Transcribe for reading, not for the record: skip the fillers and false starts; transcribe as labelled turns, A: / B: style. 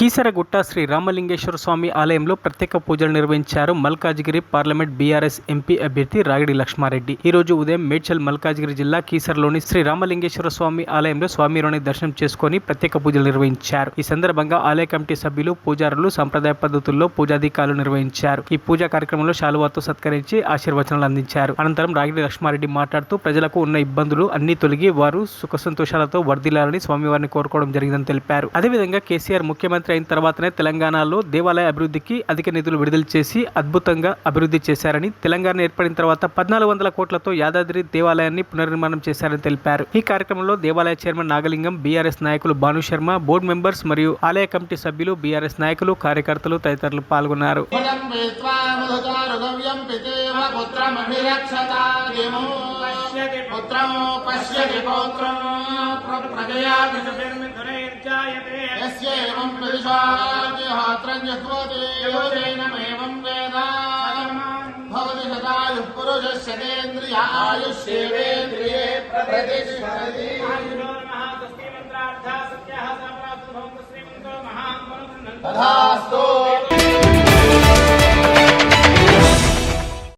A: కీసరగుట్ట శ్రీ రామలింగేశ్వర స్వామి ఆలయంలో ప్రత్యేక పూజలు నిర్వహించారు. మల్కాజిగిరి పార్లమెంట్ బీఆర్ఎస్ ఎంపీ అభ్యర్థి రాగిడి లక్ష్మారెడ్డి ఈ రోజు ఉదయం మేడ్చల్ మల్కాజిగిరి జిల్లా కీసరలోని శ్రీ రామలింగేశ్వర స్వామి ఆలయంలో స్వామివారిని దర్శనం చేసుకుని ప్రత్యేక పూజలు నిర్వహించారు. ఈ సందర్భంగా ఆలయ కమిటీ సభ్యులు, పూజారులు సంప్రదాయ పద్ధతుల్లో పూజాధికారులు నిర్వహించారు. ఈ పూజా కార్యక్రమంలో శాలువాతో సత్కరించి ఆశీర్వచనాలు అందించారు. అనంతరం రాగిడి లక్ష్మారెడ్డి మాట్లాడుతూ ప్రజలకు ఉన్న ఇబ్బందులు అన్ని తొలగి వారు సుఖ సంతోషాలతో వర్ధిల్లాలని స్వామివారిని కోరుకోవడం జరిగిందని తెలిపారు. అదేవిధంగా కేసీఆర్ ముఖ్యమంత్రి అయిన తర్వాతనే తెలంగాణలో దేవాలయ అభివృద్ధికి అధిక నిధులు విడుదల చేసి అద్భుతంగా అభివృద్ధి చేశారని, తెలంగాణ ఏర్పడిన తర్వాత 1400 కోట్లతో యాదాద్రి దేవాలయాన్ని పునర్నిర్మాణం చేశారని తెలిపారు. ఈ కార్యక్రమంలో దేవాలయ చైర్మన్ నాగలింగం, బీఆర్ఎస్ నాయకులు భానుశర్మ, బోర్డు మెంబర్స్ మరియు ఆలయ కమిటీ సభ్యులు, బీఆర్ఎస్ నాయకులు, కార్యకర్తలు తదితరులు పాల్గొన్నారు.
B: తథాస్తు